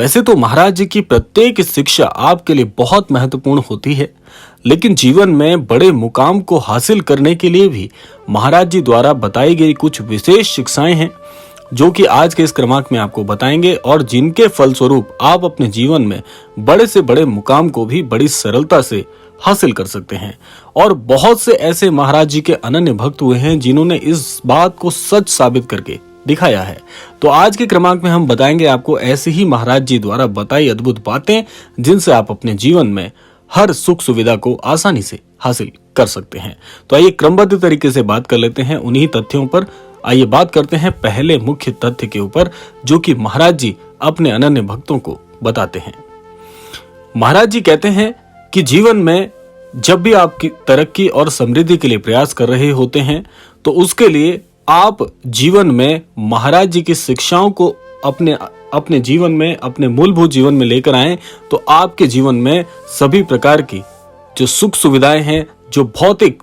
वैसे तो महाराज जी की प्रत्येक शिक्षा आपके लिए बहुत महत्वपूर्ण होती है, लेकिन जीवन में बड़े मुकाम को हासिल करने के लिए भी महाराज जी द्वारा बताई गई कुछ विशेष शिक्षाएं हैं जो कि आज के इस क्रमांक में आपको बताएंगे और जिनके फलस्वरूप आप अपने जीवन में बड़े से बड़े मुकाम को भी बड़ी सरलता से हासिल कर सकते हैं। और बहुत से ऐसे महाराज जी के अनन्य भक्त हुए हैं जिन्होंने इस बात को सच साबित करके दिखाया है। तो आज के क्रमांक में हम बताएंगे आपको ऐसे ही महाराज जी द्वारा बताई अद्भुत बातें जिनसे आप अपने जीवन में हर सुख सुविधा को आसानी से हासिल कर सकते हैं। तो आइए क्रमबद्ध तरीके से बात कर लेते हैं उन्हीं तथ्यों पर। आइए बात करते हैं पहले मुख्य तथ्य के ऊपर जो कि महाराज जी अपने अनन्य भक्तों को बताते हैं। महाराज जी कहते हैं कि जीवन में जब भी आप तरक्की और समृद्धि के लिए प्रयास कर रहे होते हैं तो उसके लिए आप जीवन में महाराज जी की शिक्षाओं को अपने जीवन में, अपने मूलभूत जीवन में लेकर आएं तो आपके जीवन में सभी प्रकार की जो सुख सुविधाएं हैं, जो भौतिक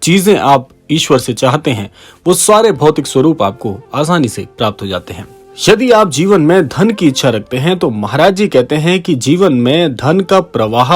चीजें आप ईश्वर से चाहते हैं, वो सारे भौतिक स्वरूप आपको आसानी से प्राप्त हो जाते हैं। यदि आप जीवन में धन की इच्छा रखते हैं तो महाराज जी कहते हैं कि जीवन में धन का प्रवाह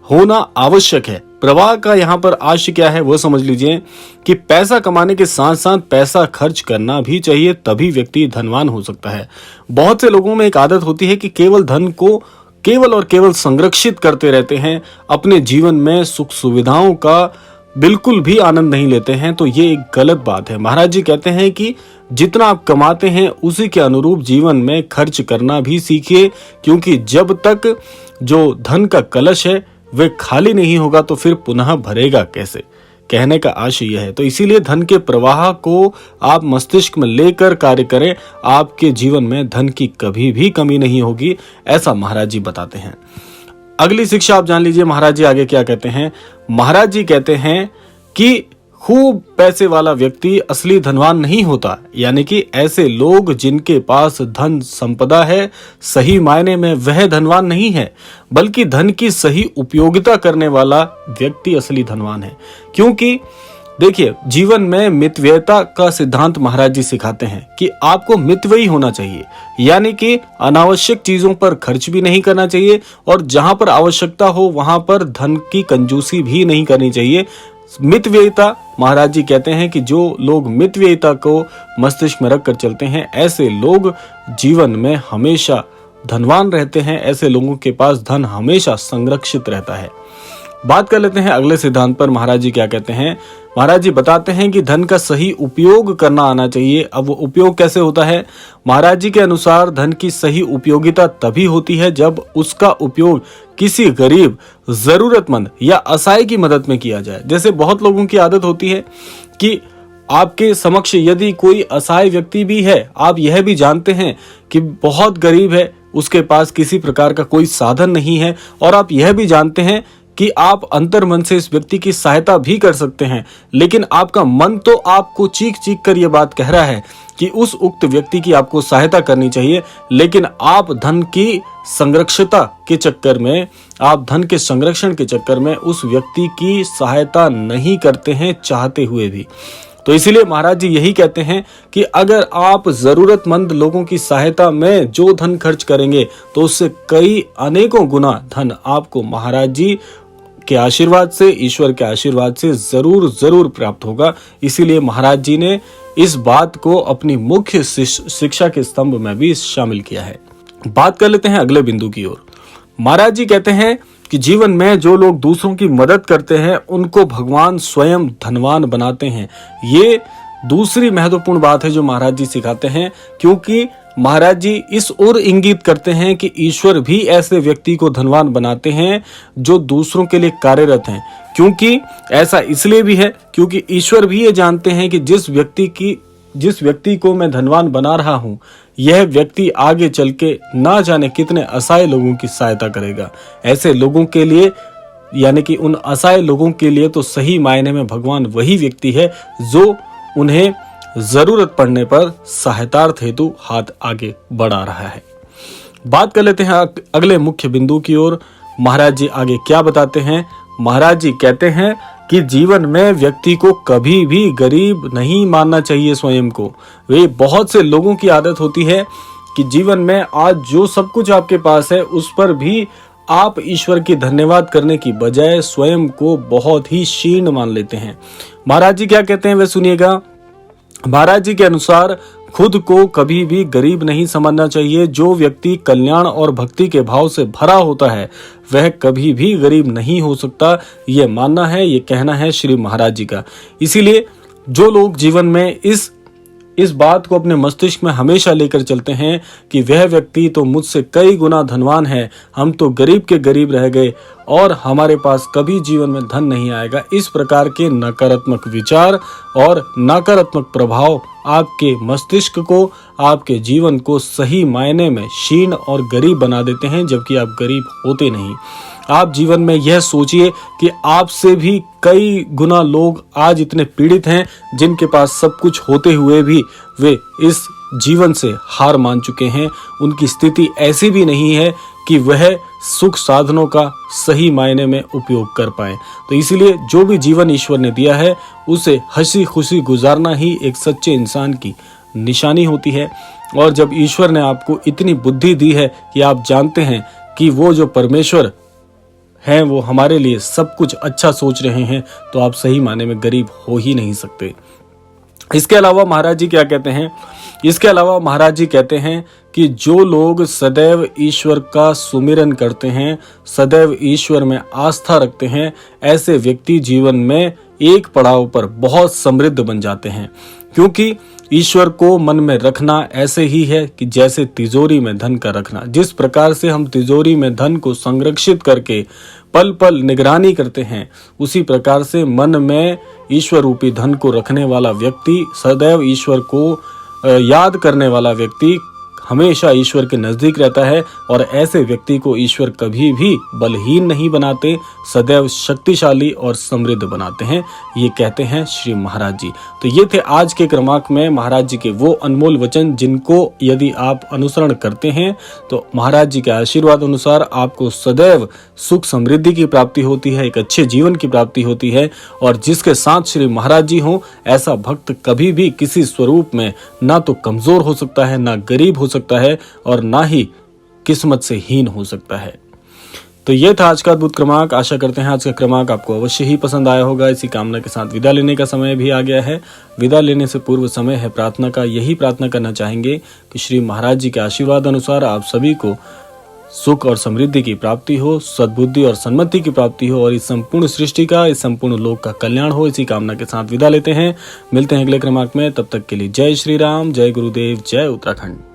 होना आवश्यक है। प्रवाह का यहाँ पर आशय क्या है वो समझ लीजिए कि पैसा कमाने के साथ साथ पैसा खर्च करना भी चाहिए, तभी व्यक्ति धनवान हो सकता है। बहुत से लोगों में एक आदत होती है कि केवल धन को केवल और केवल संरक्षित करते रहते हैं, अपने जीवन में सुख सुविधाओं का बिल्कुल भी आनंद नहीं लेते हैं। तो ये एक गलत बात है। महाराज जी कहते हैं कि जितना आप कमाते हैं उसी के अनुरूप जीवन में खर्च करना भी सीखिए, क्योंकि जब तक जो धन का कलश है वे खाली नहीं होगा तो फिर पुनः भरेगा कैसे, कहने का आशय यह है। तो इसीलिए धन के प्रवाह को आप मस्तिष्क में लेकर कार्य करें, आपके जीवन में धन की कभी भी कमी नहीं होगी, ऐसा महाराज जी बताते हैं। अगली शिक्षा आप जान लीजिए महाराज जी आगे क्या कहते हैं। महाराज जी कहते हैं कि खूब पैसे वाला व्यक्ति असली धनवान नहीं होता, यानी कि ऐसे लोग जिनके पास धन संपदा है सही मायने में वह धनवान नहीं है, बल्कि धन की सही उपयोगिता करने वाला व्यक्ति असली धनवान है। क्योंकि देखिए जीवन में मितव्ययता का सिद्धांत महाराज जी सिखाते हैं कि आपको मितव्ययी होना चाहिए, यानी कि अनावश्यक चीजों पर खर्च भी नहीं करना चाहिए और जहां पर आवश्यकता हो वहां पर धन की कंजूसी भी नहीं करनी चाहिए। मितव्ययिता महाराज जी कहते हैं कि जो लोग मितव्ययिता को मस्तिष्क में रखकर चलते हैं ऐसे लोग जीवन में हमेशा धनवान रहते हैं, ऐसे लोगों के पास धन हमेशा संरक्षित रहता है। बात कर लेते हैं अगले सिद्धांत पर। महाराज जी क्या कहते हैं। महाराज जी बताते हैं कि धन का सही उपयोग करना आना चाहिए। अब वो उपयोग कैसे होता है। महाराज जी के अनुसार धन की सही उपयोगिता तभी होती है जब उसका उपयोग किसी गरीब, जरूरतमंद या असहाय की मदद में किया जाए। जैसे बहुत लोगों की आदत होती है कि आपके समक्ष यदि कोई असहाय व्यक्ति भी है, आप यह भी जानते हैं कि बहुत गरीब है, उसके पास किसी प्रकार का कोई साधन नहीं है, और आप यह भी जानते हैं कि आप अंतर मन से इस व्यक्ति की सहायता भी कर सकते हैं, लेकिन आपका मन तो आपको चीख चीख कर यह बात कह रहा है कि उस उक्त व्यक्ति की आपको सहायता करनी चाहिए, लेकिन आप धन की संरक्षता के चक्कर में, आप धन के संरक्षण के चक्कर में उस व्यक्ति की सहायता नहीं करते हैं चाहते हुए भी। तो इसीलिए महाराज जी यही कहते हैं कि अगर आप जरूरतमंद लोगों की सहायता में जो धन खर्च करेंगे तो उससे कई अनेकों गुना धन आपको महाराज जी के आशीर्वाद से, ईश्वर के आशीर्वाद से जरूर प्राप्त होगा। इसीलिए महाराज जी ने इस बात को अपनी मुख्य शिक्षा के स्तंभ में भी शामिल किया है। बात कर लेते हैं अगले बिंदु की ओर। महाराज जी कहते हैं कि जीवन में जो लोग दूसरों की मदद करते हैं उनको भगवान स्वयं धनवान बनाते हैं। ये दूसरी महत्वपूर्ण बात है जो महाराज जी सिखाते हैं, क्योंकि महाराज जी इस ओर इंगित करते हैं कि ईश्वर भी ऐसे व्यक्ति को धनवान बनाते हैं जो दूसरों के लिए कार्यरत हैं। क्योंकि ऐसा इसलिए भी है क्योंकि ईश्वर भी ये जानते हैं कि जिस व्यक्ति को मैं धनवान बना रहा हूं यह व्यक्ति आगे चल के ना जाने कितने असहाय लोगों की सहायता करेगा। ऐसे लोगों के लिए, यानी कि उन असहाय लोगों के लिए तो सही मायने में भगवान वही व्यक्ति है जो उन्हें जरूरत पड़ने पर सहायतार्थ हेतु हाथ आगे बढ़ा रहा है। बात कर लेते हैं अगले मुख्य बिंदु की ओर। महाराज जी आगे क्या बताते हैं। महाराज जी कहते हैं कि जीवन में व्यक्ति को कभी भी गरीब नहीं मानना चाहिए स्वयं को। वे बहुत से लोगों की आदत होती है कि जीवन में आज जो सब कुछ आपके पास है उस पर भी आप ईश्वर की धन्यवाद करने की बजाय स्वयं को बहुत ही क्षीण मान लेते हैं। महाराज जी क्या कहते हैं वे सुनिएगा। महाराज जी के अनुसार खुद को कभी भी गरीब नहीं समझना चाहिए। जो व्यक्ति कल्याण और भक्ति के भाव से भरा होता है वह कभी भी गरीब नहीं हो सकता। ये मानना है, ये कहना है श्री महाराज जी का। इसीलिए जो लोग जीवन में इस बात को अपने मस्तिष्क में हमेशा लेकर चलते हैं कि वह व्यक्ति तो मुझसे कई गुना धनवान है, हम तो गरीब के गरीब रह गए और हमारे पास कभी जीवन में धन नहीं आएगा, इस प्रकार के नकारात्मक विचार और नकारात्मक प्रभाव आपके मस्तिष्क को, आपके जीवन को सही मायने में क्षीण और गरीब बना देते हैं, जबकि आप गरीब होते नहीं। आप जीवन में यह सोचिए कि आपसे भी कई गुना लोग आज इतने पीड़ित हैं जिनके पास सब कुछ होते हुए भी वे इस जीवन से हार मान चुके हैं। उनकी स्थिति ऐसी भी नहीं है कि वह सुख साधनों का सही मायने में उपयोग कर पाए। तो इसीलिए जो भी जीवन ईश्वर ने दिया है उसे हंसी खुशी गुजारना ही एक सच्चे इंसान की निशानी होती है। और जब ईश्वर ने आपको इतनी बुद्धि दी है कि आप जानते हैं कि वो जो परमेश्वर हैं वो हमारे लिए सब कुछ अच्छा सोच रहे हैं, तो आप सही माने में गरीब हो ही नहीं सकते। इसके अलावा महाराज जी क्या कहते हैं? इसके अलावा महाराज जी कहते हैं कि जो लोग सदैव ईश्वर का सुमिरन करते हैं, सदैव ईश्वर में आस्था रखते हैं, ऐसे व्यक्ति जीवन में एक पड़ाव पर बहुत समृद्ध बन जाते हैं। क्योंकि ईश्वर को मन में रखना ऐसे ही है कि जैसे तिजोरी में धन का रखना। जिस प्रकार से हम तिजोरी में धन को संरक्षित करके पल पल निगरानी करते हैं, उसी प्रकार से मन में ईश्वर रूपी धन को रखने वाला व्यक्ति, सदैव ईश्वर को याद करने वाला व्यक्ति हमेशा ईश्वर के नजदीक रहता है। और ऐसे व्यक्ति को ईश्वर कभी भी बलहीन नहीं बनाते, सदैव शक्तिशाली और समृद्ध बनाते हैं, ये कहते हैं श्री महाराज जी। तो ये थे आज के क्रमांक में महाराज जी के वो अनमोल वचन जिनको यदि आप अनुसरण करते हैं तो महाराज जी के आशीर्वाद अनुसार आपको सदैव सुख समृद्धि की प्राप्ति होती है, एक अच्छे जीवन की प्राप्ति होती है। और जिसके साथ श्री महाराज जी हों, ऐसा भक्त कभी भी किसी स्वरूप में ना तो कमजोर हो सकता है, ना गरीब हो सकता है और ना ही किस्मत से हीन हो सकता है। तो ये था आज का अद्भुत क्रमांक। आशा करते हैं आज का क्रमांक आपको अवश्य ही पसंद आया होगा। इसी कामना के साथ विदा लेने का समय भी आ गया है। विदा लेने से पूर्व समय है प्रार्थना का। यही प्रार्थना करना चाहेंगे कि श्री महाराज जी के आशीर्वाद अनुसार आप सभी को सुख और समृद्धि की प्राप्ति हो, सद्बुद्धि और सन्मति की प्राप्ति हो और इस संपूर्ण सृष्टि का, इस संपूर्ण लोक का कल्याण हो। इसी कामना के साथ विदा लेते हैं। मिलते हैं अगले क्रमांक में। तब तक के लिए जय श्री राम, जय गुरुदेव, जय उत्तराखंड।